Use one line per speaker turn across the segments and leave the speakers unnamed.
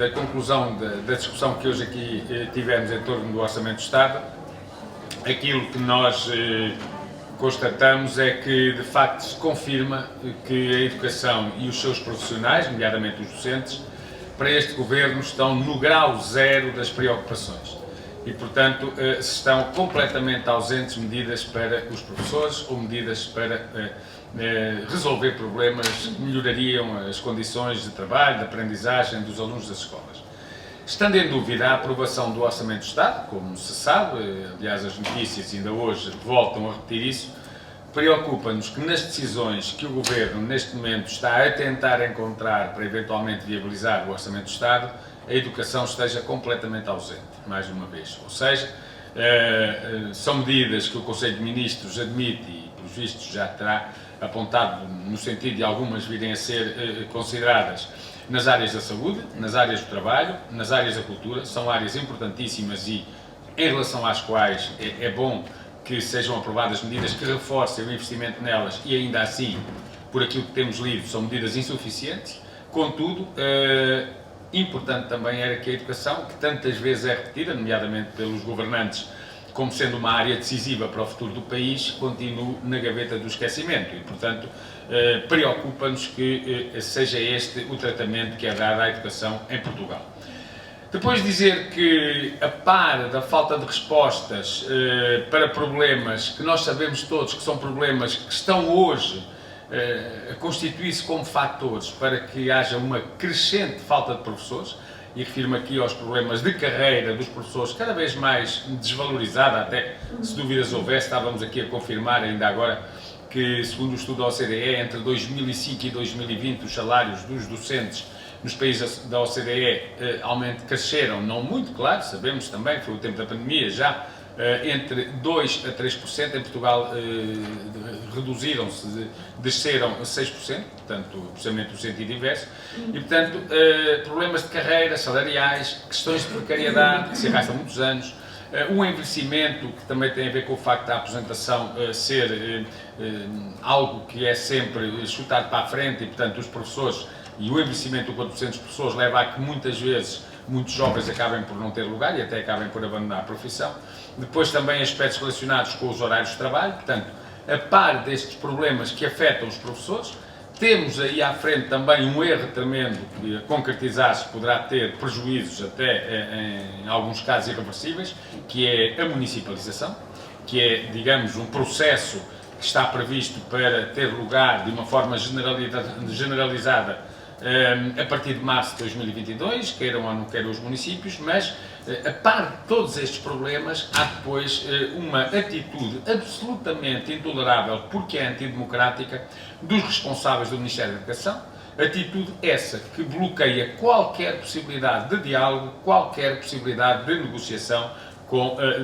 da conclusão da discussão que hoje aqui tivemos em torno do Orçamento do Estado, aquilo que nós constatamos é que, de facto, se confirma que a educação e os seus profissionais, nomeadamente os docentes, para este Governo estão no grau zero das preocupações. E, portanto, estão completamente ausentes medidas para os professores ou medidas para resolver problemas que melhorariam as condições de trabalho, de aprendizagem dos alunos das escolas. Estando em dúvida a aprovação do Orçamento do Estado, como se sabe, aliás as notícias ainda hoje voltam a repetir isso, preocupa-nos que nas decisões que o Governo neste momento está a tentar encontrar para eventualmente viabilizar o Orçamento do Estado, a educação esteja completamente ausente, mais uma vez. Ou seja, são medidas que o Conselho de Ministros admite e, pelos vistos, já terá apontado no sentido de algumas virem a ser consideradas nas áreas da saúde, nas áreas do trabalho, nas áreas da cultura. São áreas importantíssimas e em relação às quais é bom que sejam aprovadas medidas que reforcem o investimento nelas e ainda assim, por aquilo que temos lido, são medidas insuficientes. Contudo, importante também era que a educação, que tantas vezes é repetida, nomeadamente pelos governantes, como sendo uma área decisiva para o futuro do país, continue na gaveta do esquecimento e, portanto, preocupa-nos que seja este o tratamento que é dado à educação em Portugal. Depois dizer que, a par da falta de respostas para problemas que nós sabemos todos que são problemas que estão hoje a constituir-se como fatores para que haja uma crescente falta de professores, e refiro-me aqui aos problemas de carreira dos professores, cada vez mais desvalorizada, até se dúvidas houvesse, estávamos aqui a confirmar ainda agora que, segundo o estudo da OCDE, entre 2005 e 2020 os salários dos docentes nos países da OCDE cresceram, não muito, claro, sabemos também, foi o tempo da pandemia já, entre 2% a 3%, em Portugal reduziram-se, desceram a 6%, portanto, precisamente o sentido inverso, e, portanto, problemas de carreira, salariais, questões de precariedade, que se arrastam há muitos anos, um envelhecimento que também tem a ver com o facto da aposentação ser algo que é sempre chutado para a frente e, portanto, os professores e o envelhecimento do corpo docente dos professores leva a que muitas vezes muitos jovens acabem por não ter lugar e até acabem por abandonar a profissão. Depois também aspectos relacionados com os horários de trabalho, portanto, a par destes problemas que afetam os professores, temos aí à frente também um erro tremendo que, a concretizar-se, poderá ter prejuízos até em alguns casos irreversíveis, que é a municipalização, que é, digamos, um processo que está previsto para ter lugar de uma forma generalizada a partir de março de 2022, queiram ou não queiram os municípios, mas a par de todos estes problemas, há depois uma atitude absolutamente intolerável, porque é antidemocrática, dos responsáveis do Ministério da Educação, atitude essa que bloqueia qualquer possibilidade de diálogo, qualquer possibilidade de negociação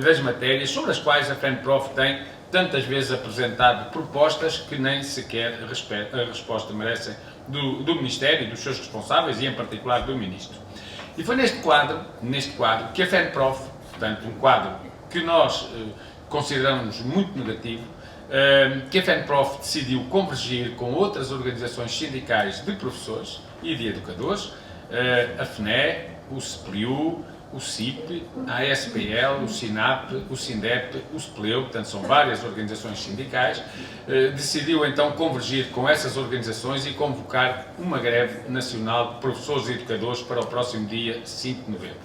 das matérias sobre as quais a FENPROF tem tantas vezes apresentado propostas que nem sequer a resposta merecem do Ministério e dos seus responsáveis, e em particular do Ministro. E foi neste quadro que a FENPROF, portanto um quadro que nós consideramos muito negativo, que a FENPROF decidiu convergir com outras organizações sindicais de professores e de educadores, a FNE, o SPRIU, o CIP, a ASPL, o SINAP, o SINDEP, o SPLEU, portanto são várias organizações sindicais, decidiu então convergir com essas organizações e convocar uma greve nacional de professores e educadores para o próximo dia 5 de novembro.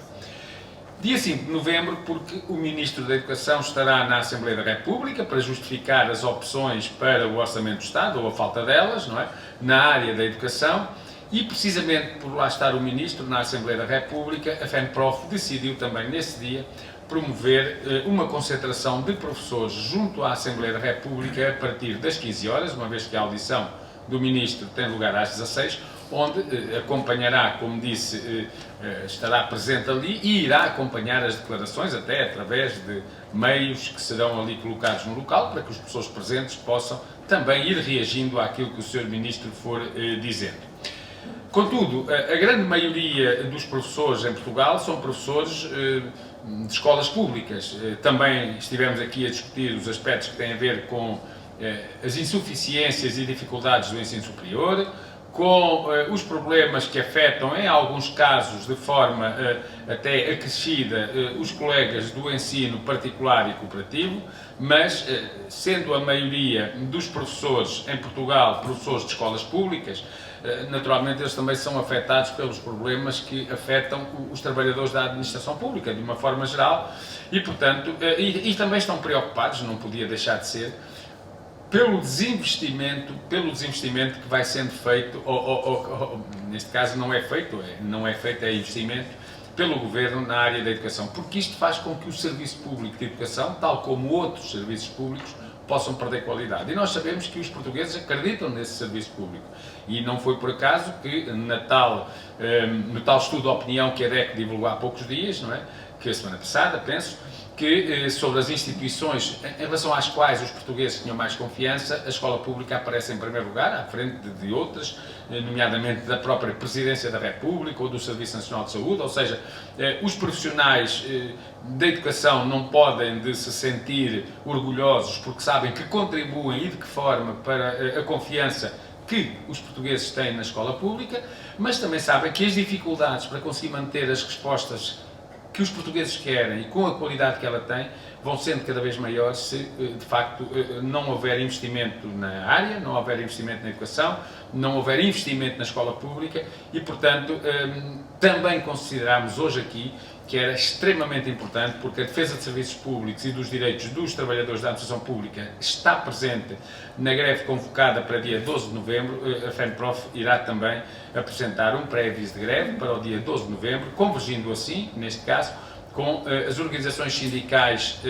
Dia 5 de novembro, porque o Ministro da Educação estará na Assembleia da República para justificar as opções para o Orçamento do Estado, ou a falta delas, não é? Na área da educação. E, precisamente por lá estar o Ministro na Assembleia da República, a FENPROF decidiu também nesse dia promover uma concentração de professores junto à Assembleia da República a partir das 15 horas, uma vez que a audição do Ministro tem lugar às 16, onde acompanhará, como disse, estará presente ali e irá acompanhar as declarações, até através de meios que serão ali colocados no local, para que os professores presentes possam também ir reagindo àquilo que o Sr. Ministro for dizendo. Contudo, a grande maioria dos professores em Portugal são professores de escolas públicas. Também estivemos aqui a discutir os aspectos que têm a ver com as insuficiências e dificuldades do ensino superior, com os problemas que afetam, em alguns casos, de forma até acrescida, os colegas do ensino particular e cooperativo, mas sendo a maioria dos professores em Portugal professores de escolas públicas, naturalmente eles também são afetados pelos problemas que afetam os trabalhadores da administração pública, de uma forma geral, e portanto, e também estão preocupados, não podia deixar de ser, pelo desinvestimento que vai sendo feito, ou neste caso não é feito, é investimento pelo Governo na área da educação, porque isto faz com que o serviço público de educação, tal como outros serviços públicos, possam perder qualidade. E nós sabemos que os portugueses acreditam nesse serviço público. E não foi por acaso que no tal estudo de opinião que a DEC divulgou há poucos dias, não é? Que a semana passada, penso, que sobre as instituições em relação às quais os portugueses tinham mais confiança, a escola pública aparece em primeiro lugar, à frente de outras, nomeadamente da própria Presidência da República ou do Serviço Nacional de Saúde, ou seja, os profissionais da educação não podem de se sentir orgulhosos porque sabem que contribuem e de que forma para a confiança que os portugueses têm na escola pública, mas também sabem que as dificuldades para conseguir manter as respostas que os portugueses querem e com a qualidade que ela tem, vão sendo cada vez maiores se, de facto, não houver investimento na área, não houver investimento na educação, não houver investimento na escola pública e, portanto, também consideramos hoje aqui que era extremamente importante, porque a defesa de serviços públicos e dos direitos dos trabalhadores da administração pública está presente na greve convocada para dia 12 de novembro. A FENPROF irá também apresentar um pré-aviso de greve para o dia 12 de novembro, convergindo assim, neste caso, com as organizações sindicais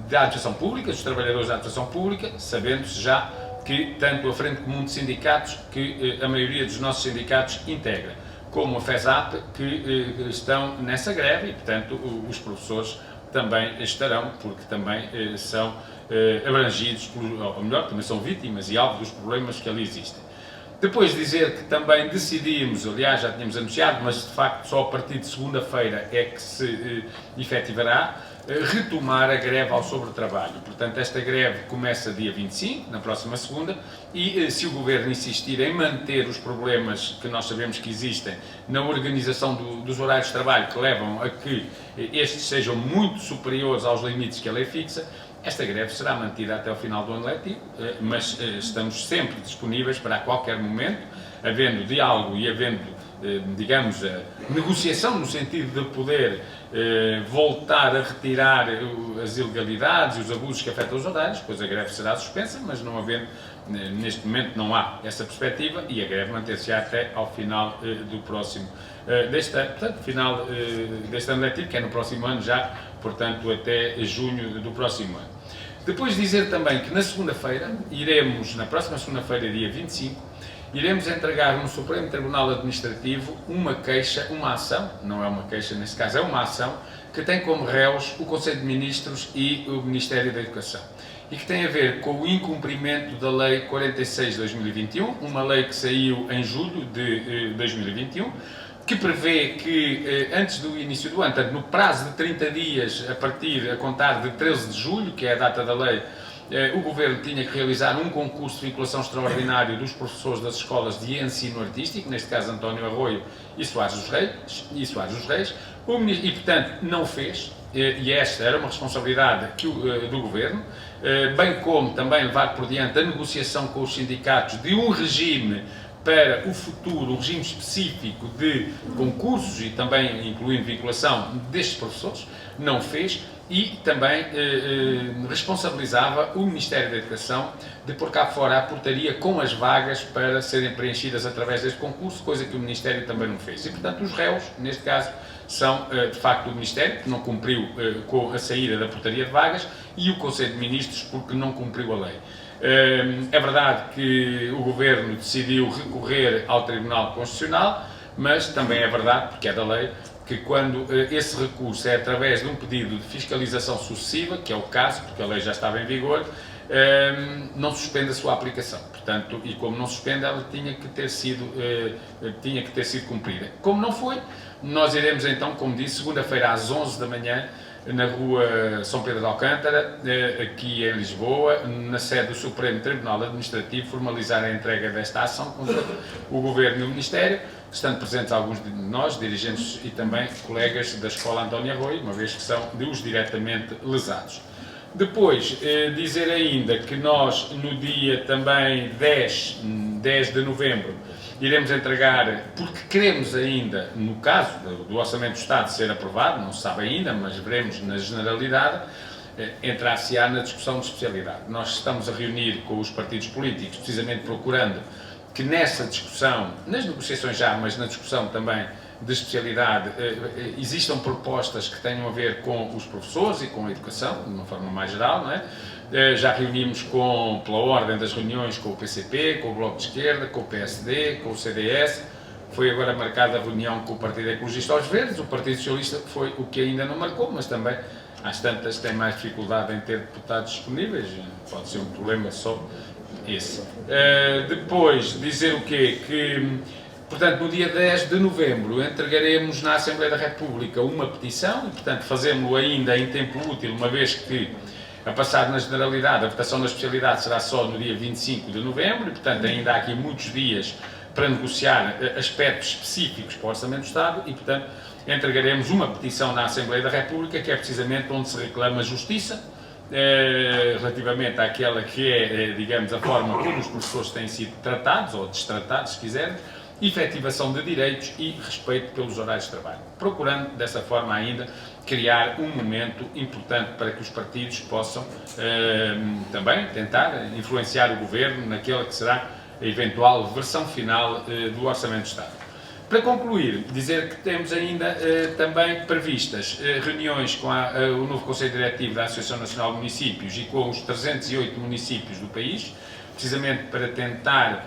da administração pública, dos trabalhadores da administração pública, sabendo-se já que tanto a Frente Comum de Sindicatos, que a maioria dos nossos sindicatos integra, como a FESAP, que estão nessa greve e, portanto, os professores também estarão, porque também são abrangidos, ou melhor, também são vítimas e alvo dos problemas que ali existem. Depois dizer que também decidimos, aliás já tínhamos anunciado, mas de facto só a partir de segunda-feira é que se efetivará, retomar a greve ao sobretrabalho. Portanto, esta greve começa dia 25, na próxima segunda, e se o Governo insistir em manter os problemas que nós sabemos que existem na organização dos horários de trabalho, que levam a que estes sejam muito superiores aos limites que a lei fixa, esta greve será mantida até ao final do ano letivo, mas estamos sempre disponíveis para a qualquer momento, havendo diálogo e havendo, digamos, a negociação no sentido de poder voltar a retirar as ilegalidades e os abusos que afetam os horários, pois a greve será suspensa, mas não havendo, neste momento não há essa perspectiva e a greve manter-se até ao final do próximo, final deste ano letivo, que é no próximo ano já, portanto até junho do próximo ano. Depois dizer também que na segunda-feira, na próxima segunda-feira, dia 25, iremos entregar no Supremo Tribunal Administrativo uma ação, não é uma queixa neste caso, é uma ação, que tem como réus o Conselho de Ministros e o Ministério da Educação. E que tem a ver com o incumprimento da Lei 46 de 2021, uma lei que saiu em julho de 2021, que prevê que antes do início do ano, portanto, no prazo de 30 dias a contar de 13 de julho, que é a data da lei, o Governo tinha que realizar um concurso de vinculação extraordinário dos professores das escolas de ensino artístico, neste caso António Arroio e Soares dos Reis, e portanto não fez, e esta era uma responsabilidade do Governo, bem como também levar por diante a negociação com os sindicatos de um regime para o futuro, um regime específico de concursos e também incluindo vinculação destes professores, não fez, e também responsabilizava o Ministério da Educação de pôr cá fora a portaria com as vagas para serem preenchidas através deste concurso, coisa que o Ministério também não fez. E, portanto, os réus, neste caso, são, de facto, o Ministério, que não cumpriu com a saída da portaria de vagas, e o Conselho de Ministros, porque não cumpriu a lei. É verdade que o Governo decidiu recorrer ao Tribunal Constitucional, mas também é verdade, porque é da lei, que quando esse recurso é através de um pedido de fiscalização sucessiva, que é o caso, porque a lei já estava em vigor, não suspende a sua aplicação. Portanto, e como não suspende, ela tinha que ter sido cumprida. Como não foi, nós iremos então, como disse, segunda-feira às 11 da manhã, na rua São Pedro de Alcântara, aqui em Lisboa, na sede do Supremo Tribunal Administrativo, formalizar a entrega desta ação contra o Governo e o Ministério, estando presentes alguns de nós, dirigentes e também colegas da Escola António Arroio, uma vez que são os diretamente lesados. Depois, dizer ainda que nós, no dia também 10 de novembro, iremos entregar, porque queremos ainda, no caso do Orçamento do Estado ser aprovado, não se sabe ainda, mas veremos na generalidade, entrar-se-á na discussão de especialidade. Nós estamos a reunir com os partidos políticos, precisamente procurando que nessa discussão, nas negociações já, mas na discussão também de especialidade, existam propostas que tenham a ver com os professores e com a educação, de uma forma mais geral, não é? Já reunimos pela ordem das reuniões com o PCP, com o Bloco de Esquerda, com o PSD, com o CDS. Foi agora marcada a reunião com o Partido Ecologista aos Verdes. O Partido Socialista foi o que ainda não marcou, mas também, às tantas, tem mais dificuldade em ter deputados disponíveis. Pode ser um problema só esse. Depois, dizer o quê? Que, portanto, no dia 10 de novembro, entregaremos na Assembleia da República uma petição, e, portanto, fazemos-lo ainda em tempo útil, uma vez que, a passar na generalidade, a votação da especialidade será só no dia 25 de novembro, e, portanto, ainda há aqui muitos dias para negociar aspectos específicos para o Orçamento do Estado, e, portanto, entregaremos uma petição na Assembleia da República, que é precisamente onde se reclama justiça, relativamente àquela que é, digamos, a forma como os professores têm sido tratados, ou destratados, se quiserem, efetivação de direitos e respeito pelos horários de trabalho, procurando dessa forma ainda criar um momento importante para que os partidos possam também tentar influenciar o Governo naquela que será a eventual versão final do Orçamento do Estado. Para concluir, dizer que temos ainda também previstas reuniões com o novo Conselho Diretivo da Associação Nacional de Municípios e com os 308 municípios do país, precisamente para tentar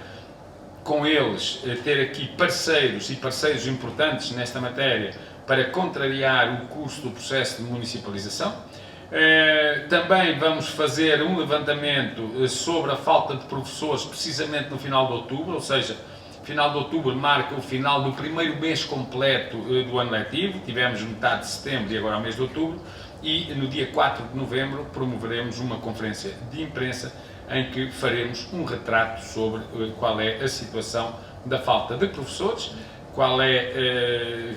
com eles ter aqui parceiros e parceiros importantes nesta matéria para contrariar o custo do processo de municipalização. Também vamos fazer um levantamento sobre a falta de professores precisamente no final de outubro, ou seja, final de outubro marca o final do primeiro mês completo do ano letivo, tivemos metade de setembro e agora o mês de outubro, e no dia 4 de novembro promoveremos uma conferência de imprensa em que faremos um retrato sobre qual é a situação da falta de professores,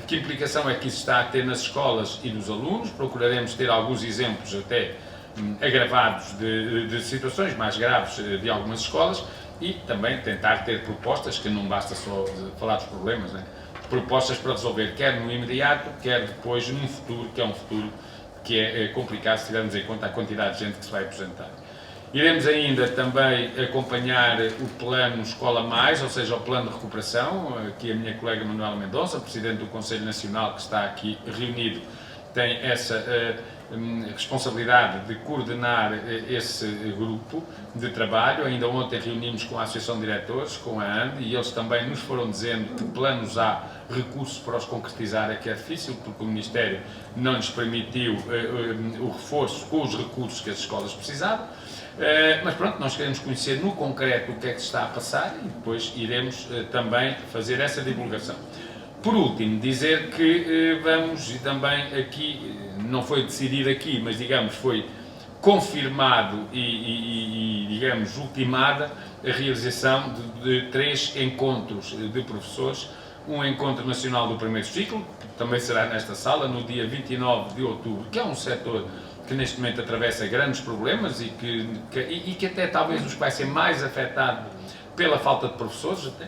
que implicação é que isso está a ter nas escolas e nos alunos. Procuraremos ter alguns exemplos até agravados de situações mais graves de algumas escolas e também tentar ter propostas, que não basta só falar dos problemas, né? Propostas para resolver, quer no imediato, quer depois num futuro, que é um futuro que é complicado se tivermos em conta a quantidade de gente que se vai apresentar. Iremos ainda também acompanhar o plano Escola Mais, ou seja, o plano de recuperação. Aqui a minha colega Manuela Mendonça, Presidente do Conselho Nacional, que está aqui reunido, tem essa responsabilidade de coordenar esse grupo de trabalho. Ainda ontem reunimos com a Associação de Diretores, com a ANDE, e eles também nos foram dizendo que planos há, recursos para os concretizar é que é difícil, porque o Ministério não lhes permitiu o reforço com os recursos que as escolas precisavam. Mas pronto, nós queremos conhecer no concreto o que é que se está a passar e depois iremos também fazer essa divulgação. Por último, dizer que vamos, e também aqui, não foi decidido aqui, mas digamos foi confirmado e digamos ultimada a realização de 3 encontros de professores, um encontro nacional do primeiro ciclo, que também será nesta sala, no dia 29 de outubro, que é um setor que neste momento atravessa grandes problemas e que até talvez os vai ser mais afetado pela falta de professores até.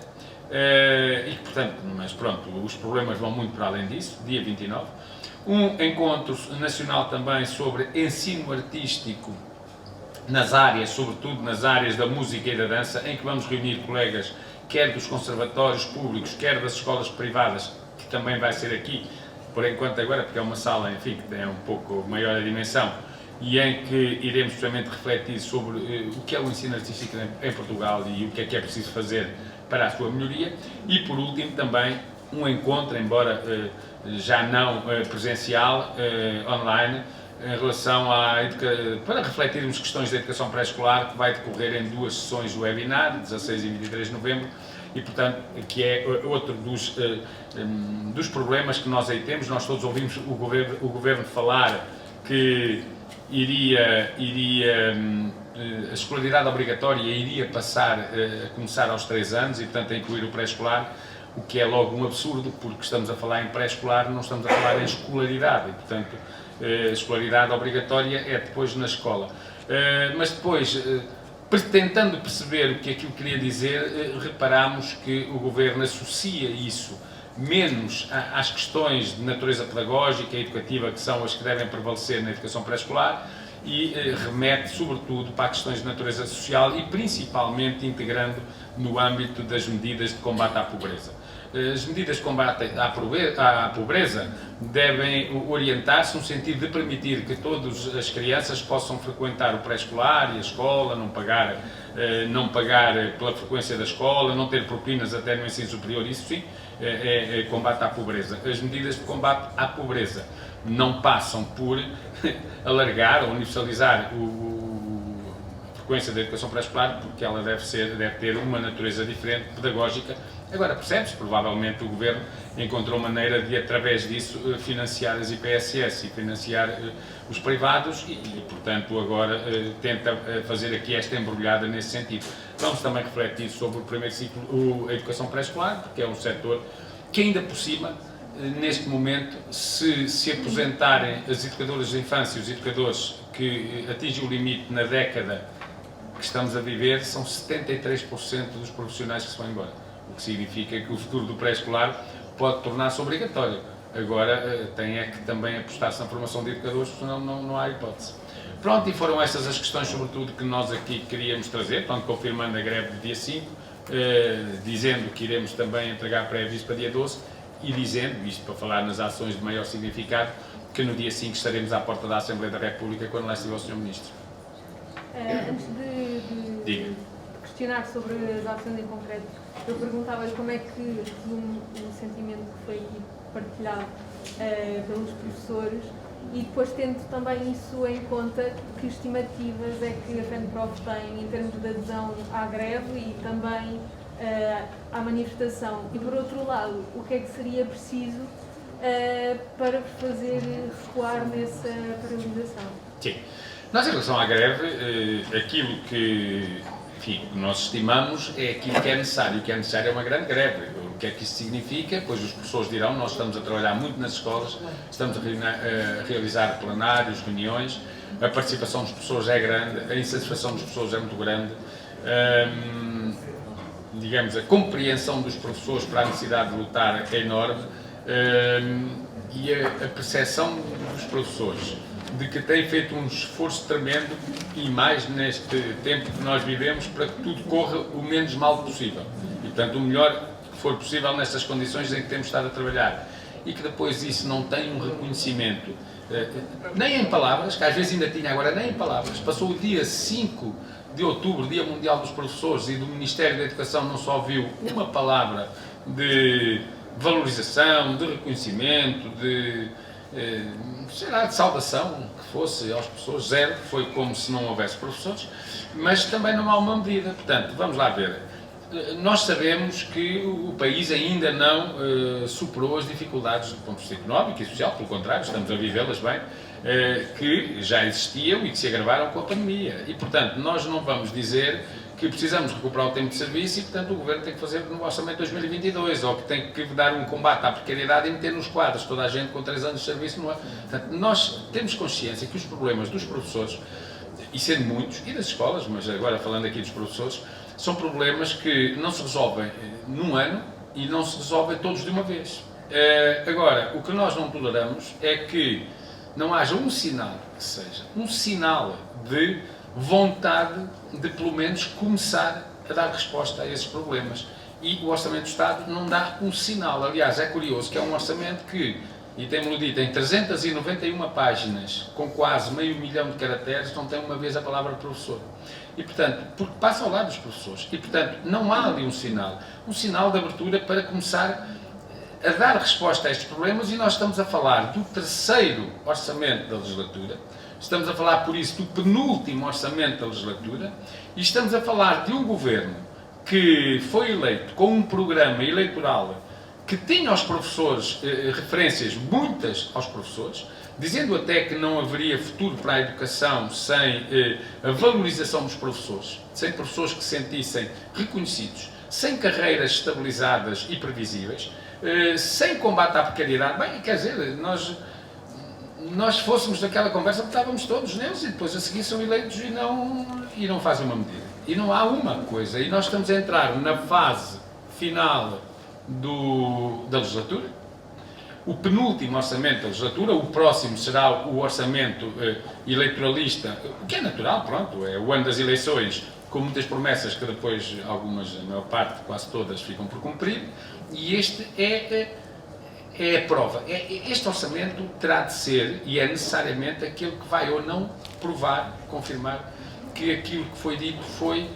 E que, portanto, mas pronto, os problemas vão muito para além disso, dia 29. Um encontro nacional também sobre ensino artístico nas áreas, sobretudo nas áreas da música e da dança, em que vamos reunir colegas, quer dos conservatórios públicos, quer das escolas privadas, que também vai ser aqui, por enquanto agora, porque é uma sala, enfim, que tem um pouco maior a dimensão, e em que iremos precisamente refletir sobre o que é o ensino artístico em Portugal e o que é preciso fazer para a sua melhoria. E por último também um encontro, embora já não presencial, online, em relação para refletirmos questões da educação pré-escolar, que vai decorrer em 2 sessões do webinar, 16 e 23 de novembro, e portanto que é outro dos problemas que nós aí temos. Nós todos ouvimos o Governo falar que a escolaridade obrigatória iria passar a começar aos 3 anos e, portanto, a incluir o pré-escolar, o que é logo um absurdo, porque estamos a falar em pré-escolar, não estamos a falar em escolaridade, e, portanto, a escolaridade obrigatória é depois na escola. Mas depois, tentando perceber o que aquilo queria dizer, reparámos que o Governo associa isso menos às questões de natureza pedagógica e educativa, que são as que devem prevalecer na educação pré-escolar, e remete sobretudo para questões de natureza social e principalmente integrando no âmbito das medidas de combate à pobreza. As medidas de combate à pobreza devem orientar-se no sentido de permitir que todas as crianças possam frequentar o pré-escolar e a escola, não pagar pela frequência da escola, não ter propinas até no ensino superior, isso sim é combate à pobreza. As medidas de combate à pobreza não passam por alargar ou universalizar a frequência da educação pré-escolar, porque ela deve ter uma natureza diferente, pedagógica. Agora, percebe-se, provavelmente o Governo encontrou maneira de, através disso, financiar as IPSS e financiar os privados e, portanto, agora tenta fazer aqui esta embrulhada nesse sentido. Vamos também refletir sobre o primeiro ciclo, a educação pré-escolar, porque é um setor que, ainda por cima, neste momento, se aposentarem as educadoras de infância e os educadores que atingem o limite na década que estamos a viver, são 73% dos profissionais que se vão embora. O que significa que o futuro do pré-escolar pode tornar-se obrigatório. Agora tem que também apostar-se na formação de educadores, senão não há hipótese. Pronto, e foram estas as questões, sobretudo, que nós aqui queríamos trazer, portanto, confirmando a greve de dia 5, dizendo que iremos também entregar pré-aviso para dia 12 e dizendo, isto para falar nas ações de maior significado, que no dia 5 estaremos à porta da Assembleia da República quando lá estiver o Sr. Ministro.
Antes de questionar sobre as ações em concreto, eu perguntava-lhe como é que resume o sentimento que foi aqui partilhado pelos professores e depois tendo também isso em conta, que estimativas é que a FENPROF tem em termos de adesão à greve e também à manifestação. E por outro lado, o que é que seria preciso para fazer recuar nessa paralisação?
Sim. Nós, em relação à greve, aquilo que nós estimamos é aquilo que é necessário. O que é necessário é uma grande greve. O que é que isso significa? Pois os professores dirão, nós estamos a trabalhar muito nas escolas, estamos a realizar plenários, reuniões, a participação dos professores é grande, a insatisfação dos professores é muito grande, digamos, a compreensão dos professores para a necessidade de lutar é enorme, e a percepção dos professores de que têm feito um esforço tremendo e mais neste tempo que nós vivemos para que tudo corra o menos mal possível e, portanto, o melhor que for possível nestas condições em que temos estado a trabalhar e que depois isso não tem um reconhecimento nem em palavras, que às vezes ainda tinha, agora nem em palavras. Passou o dia 5 de outubro, Dia Mundial dos Professores, e do Ministério da Educação não só ouviu uma palavra de valorização, de reconhecimento, de saudação que fosse aos professores, zero, foi como se não houvesse professores, mas também não há uma medida. Portanto, vamos lá ver. Nós sabemos que o país ainda não superou as dificuldades do ponto de vista económico e social, pelo contrário, estamos a vivê-las bem, que já existiam e que se agravaram com a pandemia. E, portanto, nós não vamos dizer que precisamos recuperar o tempo de serviço e, portanto, o Governo tem que fazer no Orçamento de 2022, ou que tem que dar um combate à precariedade e meter nos quadros toda a gente com 3 anos de serviço. Não é? Portanto, nós temos consciência que os problemas dos professores, e sendo muitos, e das escolas, mas agora falando aqui dos professores, são problemas que não se resolvem num ano e não se resolvem todos de uma vez. Agora, o que nós não toleramos é que não haja um sinal, que seja um sinal de vontade de, pelo menos, começar a dar resposta a esses problemas. E o Orçamento do Estado não dá um sinal. Aliás, é curioso que é um orçamento que, e temos-lo dito, em 391 páginas, com quase 500 mil de caracteres, não tem uma vez a palavra professor. E, portanto, porque passa ao lado dos professores. E, portanto, não há ali um sinal de abertura para começar a dar resposta a estes problemas, e nós estamos a falar do 3º orçamento da legislatura, estamos a falar, por isso, do penúltimo orçamento da legislatura, e estamos a falar de um governo que foi eleito com um programa eleitoral que tinha aos professores referências muitas aos professores, dizendo até que não haveria futuro para a educação sem a valorização dos professores, sem professores que se sentissem reconhecidos, sem carreiras estabilizadas e previsíveis, sem combate à precariedade. Bem, quer dizer, nós fôssemos daquela conversa que estávamos todos neles e depois a seguir são eleitos e não fazem uma medida. E não há uma coisa. E nós estamos a entrar na fase final da legislatura. O penúltimo orçamento da legislatura, o próximo será o orçamento eleitoralista, o que é natural, pronto, é o ano das eleições, com muitas promessas que depois, algumas, a maior parte, quase todas, ficam por cumprir, e este é a prova. Este orçamento terá de ser, e é necessariamente, aquele que vai ou não provar, confirmar, que aquilo que foi dito foi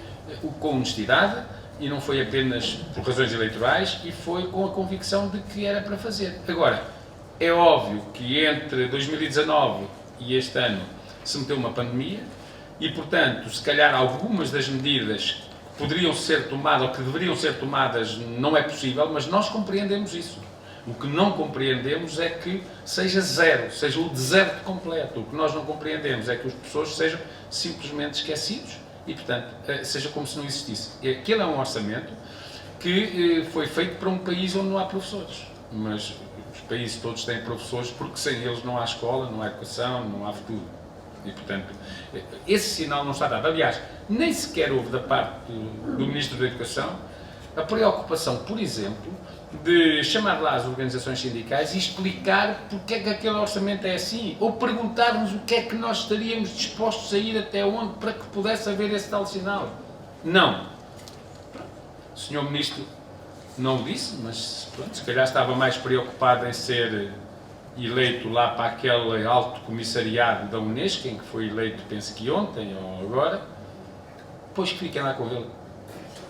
com honestidade, e não foi apenas por razões eleitorais, e foi com a convicção de que era para fazer. Agora, é óbvio que entre 2019 e este ano se meteu uma pandemia, e, portanto, se calhar algumas das medidas que poderiam ser tomadas, ou que deveriam ser tomadas, não é possível, mas nós compreendemos isso. O que não compreendemos é que seja zero, seja o deserto completo. O que nós não compreendemos é que as pessoas sejam simplesmente esquecidos, e, portanto, seja como se não existisse. Aquele é um orçamento que foi feito para um país onde não há professores. Mas os países todos têm professores porque sem eles não há escola, não há educação, não há futuro. E, portanto, esse sinal não está dado. Aliás, nem sequer houve da parte do Ministro da Educação a preocupação, por exemplo, de chamar lá as organizações sindicais e explicar porque é que aquele orçamento é assim, ou perguntar-nos o que é que nós estaríamos dispostos a ir até onde para que pudesse haver esse tal sinal. Não. O Sr. Ministro não o disse, mas pronto, se calhar estava mais preocupado em ser eleito lá para aquele alto comissariado da Unesco, em que foi eleito, penso que ontem ou agora, pois que fiquem lá com ele.